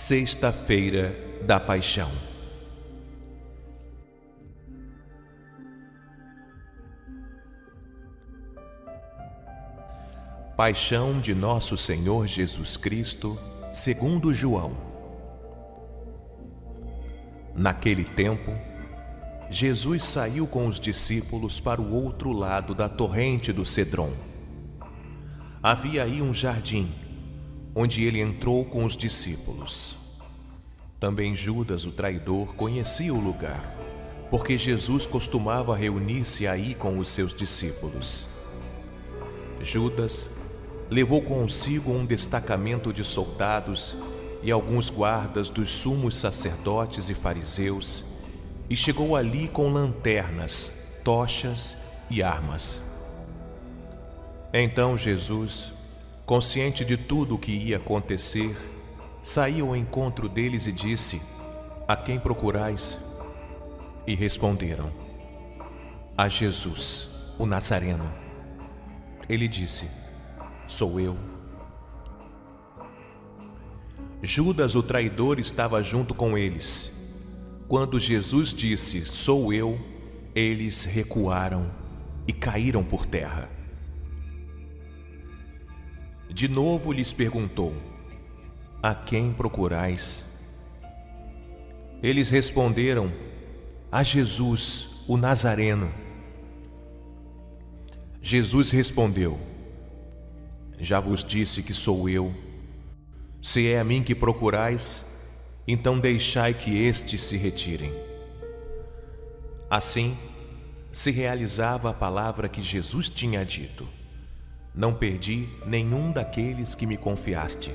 Sexta-feira da Paixão. Paixão de Nosso Senhor Jesus Cristo, segundo João. Naquele tempo, Jesus saiu com os discípulos para o outro lado da torrente do Cedron. Havia aí um jardim, onde ele entrou com os discípulos. Também Judas, o traidor, conhecia o lugar, porque Jesus costumava reunir-se aí com os seus discípulos. Judas levou consigo um destacamento de soldados e alguns guardas dos sumos sacerdotes e fariseus, e chegou ali com lanternas, tochas e armas. Então Jesus, consciente de tudo o que ia acontecer, saiu ao encontro deles e disse: "A quem procurais?" E responderam: "A Jesus, o Nazareno." Ele disse: "Sou eu." Judas, o traidor, estava junto com eles. Quando Jesus disse: "Sou eu", eles recuaram e caíram por terra. De novo lhes perguntou: "A quem procurais?" Eles responderam: "A Jesus, o Nazareno." Jesus respondeu: "Já vos disse que sou eu. Se é a mim que procurais, então deixai que estes se retirem." Assim, se realizava a palavra que Jesus tinha dito: "Não perdi nenhum daqueles que me confiaste."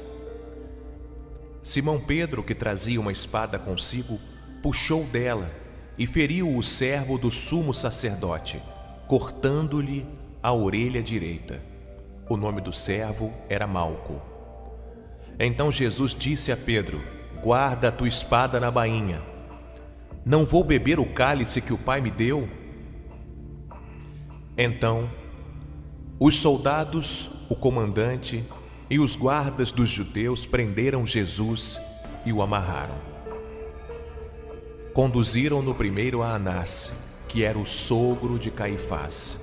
Simão Pedro, que trazia uma espada consigo, puxou dela e feriu o servo do sumo sacerdote, cortando-lhe a orelha direita. O nome do servo era Malco. Então Jesus disse a Pedro: "Guarda a tua espada na bainha. Não vou beber o cálice que o Pai me deu?" Então, os soldados, o comandante e os guardas dos judeus prenderam Jesus e o amarraram. Conduziram-no primeiro a Anás, que era o sogro de Caifás,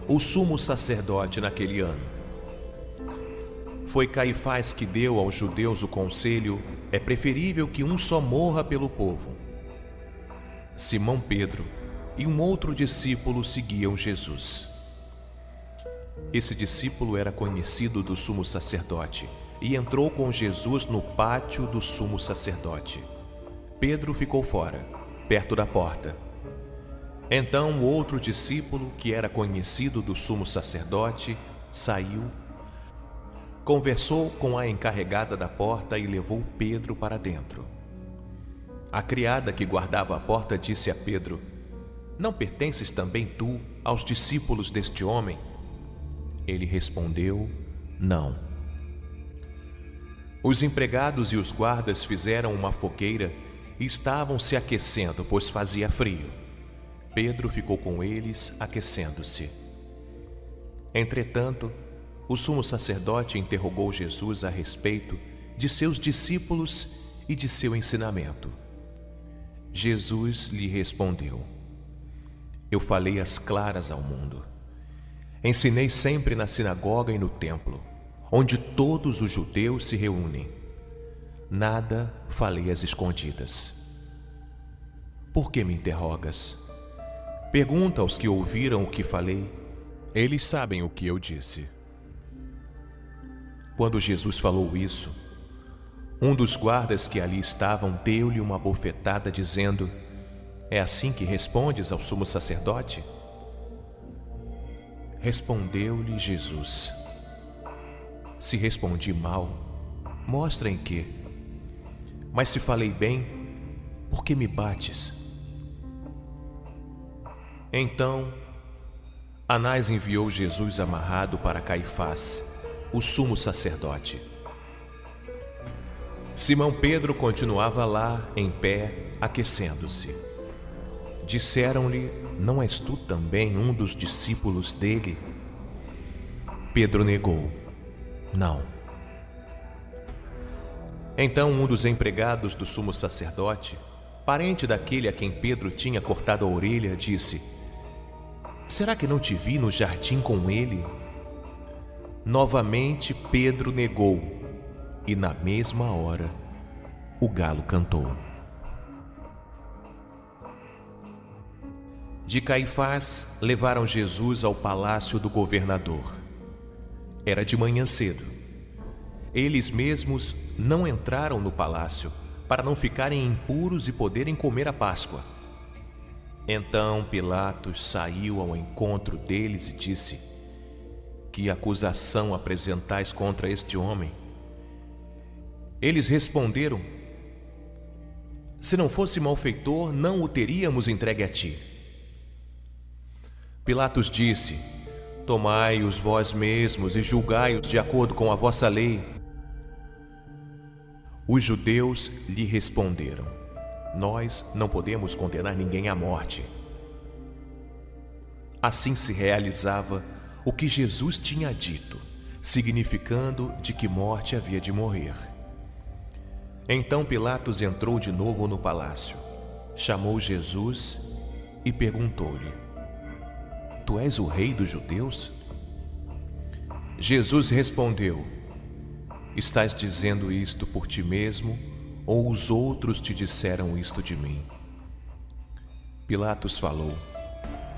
o sumo sacerdote naquele ano. Foi Caifás que deu aos judeus o conselho: é preferível que um só morra pelo povo. Simão Pedro e um outro discípulo seguiam Jesus. Esse discípulo era conhecido do sumo sacerdote e entrou com Jesus no pátio do sumo sacerdote. Pedro ficou fora, perto da porta. Então o outro discípulo, que era conhecido do sumo sacerdote, saiu, conversou com a encarregada da porta e levou Pedro para dentro. A criada que guardava a porta disse a Pedro: "Não pertences também tu aos discípulos deste homem?" Ele respondeu: "Não." Os empregados e os guardas fizeram uma fogueira e estavam se aquecendo, pois fazia frio. Pedro ficou com eles, aquecendo-se. Entretanto, o sumo sacerdote interrogou Jesus a respeito de seus discípulos e de seu ensinamento. Jesus lhe respondeu: "Eu falei às claras ao mundo. Ensinei sempre na sinagoga e no templo, onde todos os judeus se reúnem. Nada falei às escondidas. Por que me interrogas? Pergunta aos que ouviram o que falei. Eles sabem o que eu disse." Quando Jesus falou isso, um dos guardas que ali estavam deu-lhe uma bofetada, dizendo: "É assim que respondes ao sumo sacerdote?" Respondeu-lhe Jesus: "Se respondi mal, mostra em quê. Mas se falei bem, por que me bates?" Então, Anás enviou Jesus amarrado para Caifás, o sumo sacerdote. Simão Pedro continuava lá, em pé, aquecendo-se. Disseram-lhe: "Não és tu também um dos discípulos dele?" Pedro negou: "Não." Então um dos empregados do sumo sacerdote, parente daquele a quem Pedro tinha cortado a orelha, disse: será que não te vi no jardim com ele? Novamente Pedro negou, e na mesma hora o galo cantou. De Caifás levaram Jesus ao palácio do governador. Era de manhã cedo. Eles mesmos não entraram no palácio para não ficarem impuros e poderem comer a Páscoa. Então Pilatos saiu ao encontro deles e disse: que acusação apresentais contra este homem? Eles responderam: se não fosse malfeitor, não o teríamos entregue a ti. Pilatos disse: tomai-os vós mesmos e julgai-os de acordo com a vossa lei. Os judeus lhe responderam: nós não podemos condenar ninguém à morte. Assim se realizava o que Jesus tinha dito, significando de que morte havia de morrer. Então Pilatos entrou de novo no palácio, chamou Jesus e perguntou-lhe: tu és o rei dos judeus? Jesus respondeu: estás dizendo isto por ti mesmo, ou os outros te disseram isto de mim? Pilatos falou: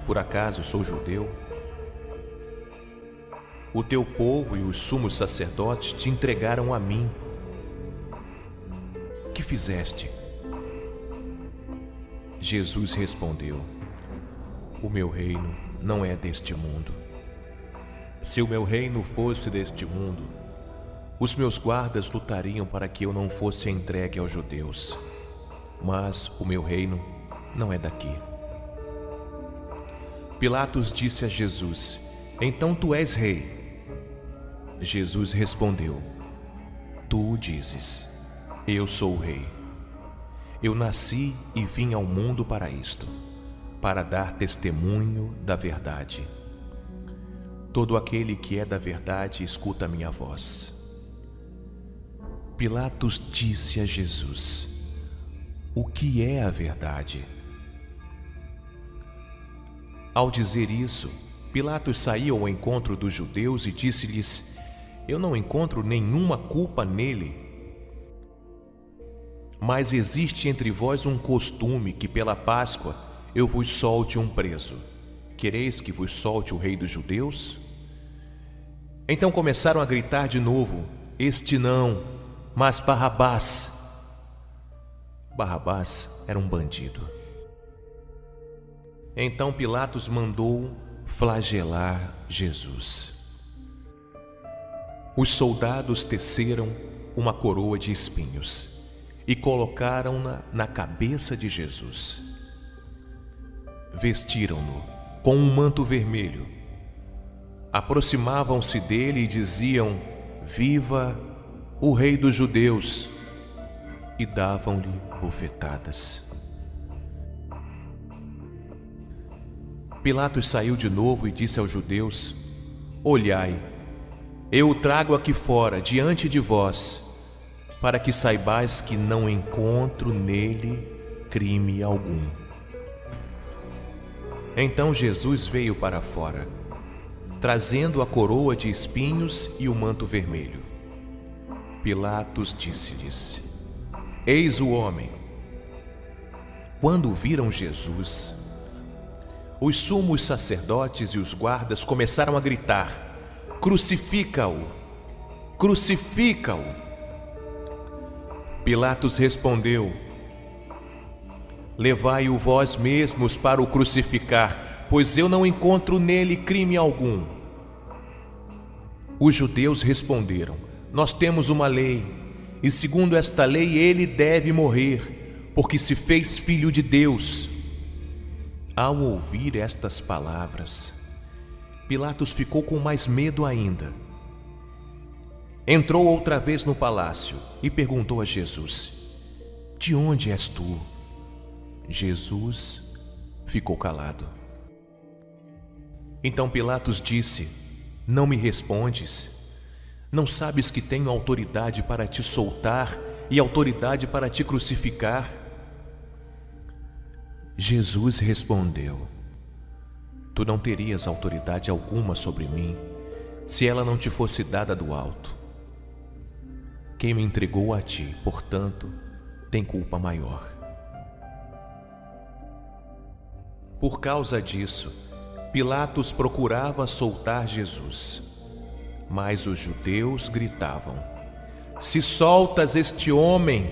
por acaso sou judeu? O teu povo e os sumos sacerdotes te entregaram a mim. Que fizeste? Jesus respondeu: o meu reino não é deste mundo. Se o meu reino fosse deste mundo, os meus guardas lutariam para que eu não fosse entregue aos judeus. Mas o meu reino não é daqui. Pilatos disse a Jesus: então tu és rei? Jesus respondeu: tu o dizes, eu sou o rei. Eu nasci e vim ao mundo para isto, para dar testemunho da verdade. Todo aquele que é da verdade escuta a minha voz. Pilatos disse a Jesus: o que é a verdade? Ao dizer isso, Pilatos saiu ao encontro dos judeus e disse-lhes: eu não encontro nenhuma culpa nele. Mas existe entre vós um costume que pela Páscoa eu vos solte um preso. Quereis que vos solte o rei dos judeus? Então começaram a gritar de novo: este não, mas Barrabás. Barrabás era um bandido. Então Pilatos mandou flagelar Jesus. Os soldados teceram uma coroa de espinhos e colocaram-na na cabeça de Jesus. Vestiram-no com um manto vermelho. Aproximavam-se dele e diziam: viva o rei dos judeus! E davam-lhe bofetadas. Pilatos saiu de novo e disse aos judeus: olhai, eu o trago aqui fora, diante de vós, para que saibais que não encontro nele crime algum. Então Jesus veio para fora, trazendo a coroa de espinhos e o manto vermelho. Pilatos disse-lhes: eis o homem. Quando viram Jesus, os sumos sacerdotes e os guardas começaram a gritar: crucifica-o! Crucifica-o! Pilatos respondeu: levai-o vós mesmos para o crucificar, pois eu não encontro nele crime algum. Os judeus responderam: nós temos uma lei, e segundo esta lei ele deve morrer, porque se fez filho de Deus. Ao ouvir estas palavras, Pilatos ficou com mais medo ainda. Entrou outra vez no palácio e perguntou a Jesus: de onde és tu? Jesus ficou calado. Então Pilatos disse: não me respondes? Não sabes que tenho autoridade para te soltar e autoridade para te crucificar? Jesus respondeu: Tu não terias autoridade alguma sobre mim se ela não te fosse dada do alto. Quem me entregou a ti, portanto, tem culpa maior. Por causa disso, Pilatos procurava soltar Jesus, mas os judeus gritavam: Se soltas este homem,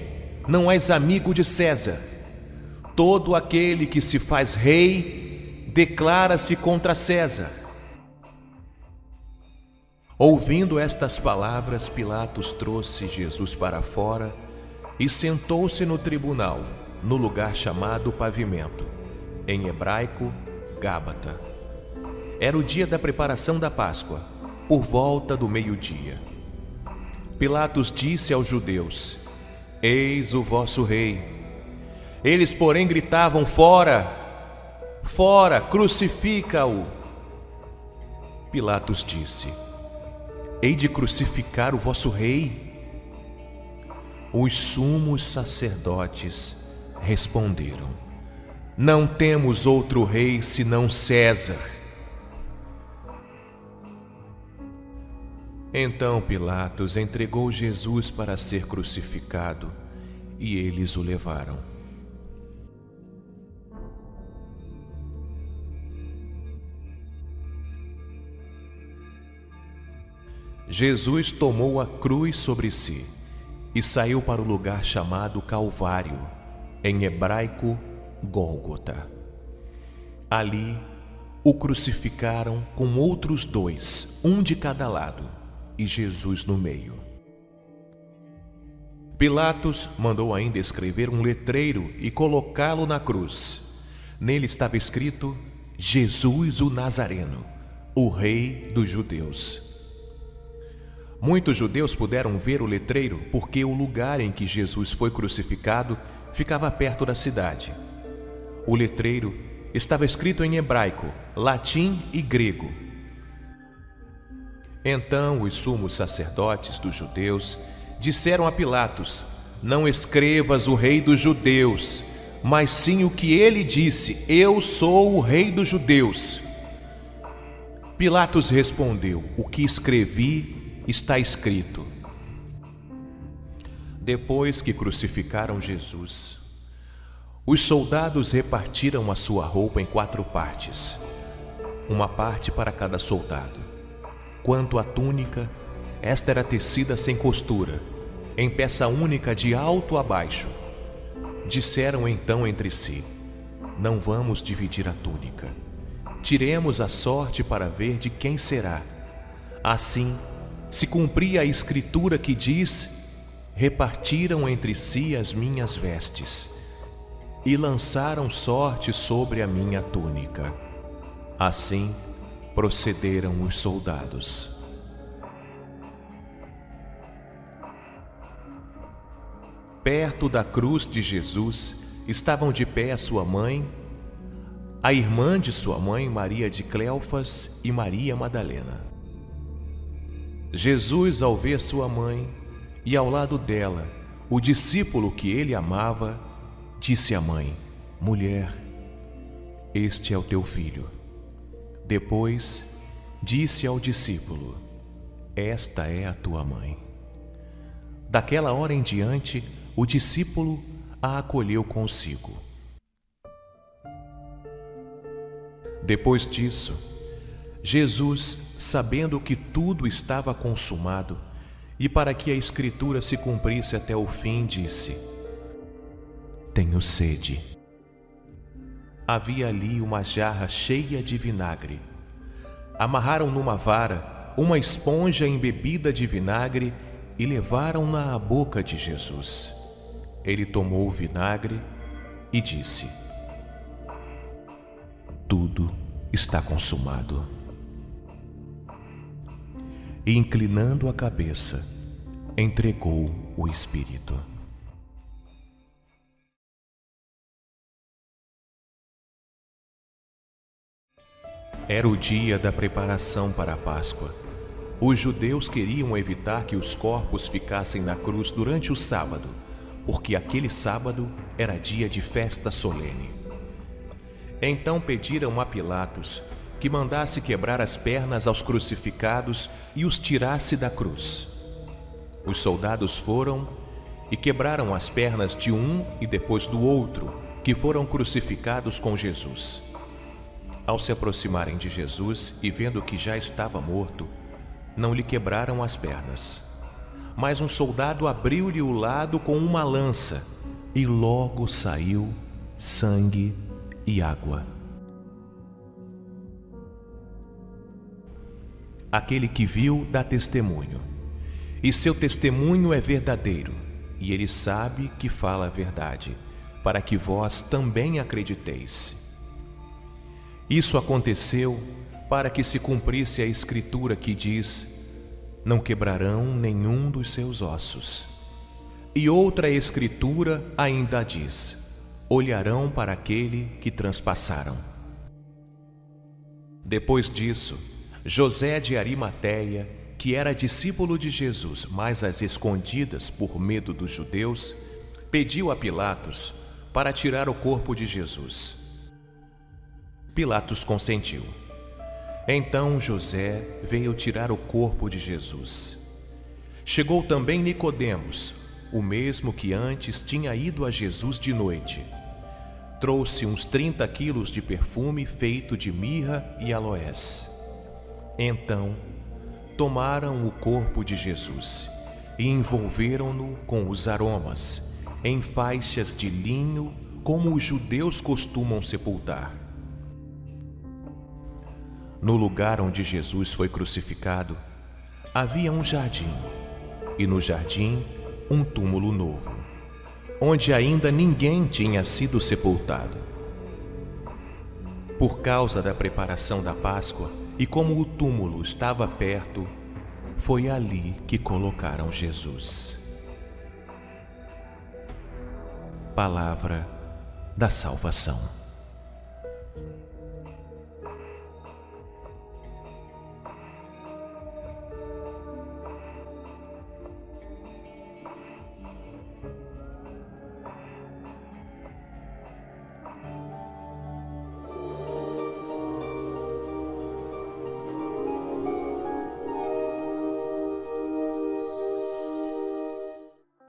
não és amigo de César. Todo aquele que se faz rei declara-se contra César. Ouvindo estas palavras, Pilatos trouxe Jesus para fora e sentou-se no tribunal, no lugar chamado Pavimento, em hebraico, Gábata. Era o dia da preparação da Páscoa, por volta do meio-dia. Pilatos disse aos judeus: Eis o vosso rei. Eles, porém, gritavam: Fora! Fora! Crucifica-o! Pilatos disse: Hei de crucificar o vosso rei? Os sumos sacerdotes responderam: Não temos outro rei senão César. Então Pilatos entregou Jesus para ser crucificado e eles o levaram. Jesus tomou a cruz sobre si e saiu para o lugar chamado Calvário, em hebraico, Gólgota. Ali o crucificaram com outros dois, um de cada lado, e Jesus no meio. Pilatos mandou ainda escrever um letreiro e colocá-lo na cruz. Nele estava escrito: Jesus o Nazareno, o Rei dos Judeus. Muitos judeus puderam ver o letreiro porque o lugar em que Jesus foi crucificado ficava perto da cidade. O letreiro estava escrito em hebraico, latim e grego. Então os sumos sacerdotes dos judeus disseram a Pilatos: Não escrevas o Rei dos Judeus, mas sim o que ele disse: Eu sou o Rei dos Judeus. Pilatos respondeu: O que escrevi está escrito. Depois que crucificaram Jesus, os soldados repartiram a sua roupa em 4 partes, uma parte para cada soldado. Quanto à túnica, esta era tecida sem costura, em peça única de alto a baixo. Disseram então entre si: Não vamos dividir a túnica. Tiremos a sorte para ver de quem será. Assim, se cumpria a escritura que diz: Repartiram entre si as minhas vestes e lançaram sorte sobre a minha túnica. Assim procederam os soldados. Perto da cruz de Jesus estavam de pé a sua mãe, a irmã de sua mãe, Maria de Cleofas, e Maria Madalena. Jesus, ao ver sua mãe e ao lado dela o discípulo que ele amava, disse à mãe: Mulher, este é o teu filho. Depois disse ao discípulo: Esta é a tua mãe. Daquela hora em diante, o discípulo a acolheu consigo. Depois disso, Jesus, sabendo que tudo estava consumado e para que a Escritura se cumprisse até o fim, disse: Tenho sede. Havia ali uma jarra cheia de vinagre. Amarraram numa vara uma esponja embebida de vinagre e levaram-na à boca de Jesus. Ele tomou o vinagre e disse: Tudo está consumado. E, inclinando a cabeça, entregou o Espírito. Era o dia da preparação para a Páscoa. Os judeus queriam evitar que os corpos ficassem na cruz durante o sábado, porque aquele sábado era dia de festa solene. Então pediram a Pilatos que mandasse quebrar as pernas aos crucificados e os tirasse da cruz. Os soldados foram e quebraram as pernas de um e depois do outro, que foram crucificados com Jesus. Ao se aproximarem de Jesus e vendo que já estava morto, não lhe quebraram as pernas. Mas um soldado abriu-lhe o lado com uma lança, e logo saiu sangue e água. Aquele que viu dá testemunho, e seu testemunho é verdadeiro, e ele sabe que fala a verdade, para que vós também acrediteis. Isso aconteceu para que se cumprisse a Escritura que diz: não quebrarão nenhum dos seus ossos. E outra Escritura ainda diz: olharão para aquele que transpassaram. Depois disso, José de Arimateia, que era discípulo de Jesus, mas às escondidas por medo dos judeus, pediu a Pilatos para tirar o corpo de Jesus. Pilatos consentiu. Então José veio tirar o corpo de Jesus. Chegou também Nicodemos, o mesmo que antes tinha ido a Jesus de noite. Trouxe uns 30 quilos de perfume feito de mirra e aloés. Então tomaram o corpo de Jesus e envolveram-no com os aromas, em faixas de linho, como os judeus costumam sepultar. No lugar onde Jesus foi crucificado, havia um jardim, e no jardim um túmulo novo, onde ainda ninguém tinha sido sepultado. Por causa da preparação da Páscoa, e como o túmulo estava perto, foi ali que colocaram Jesus. Palavra da salvação.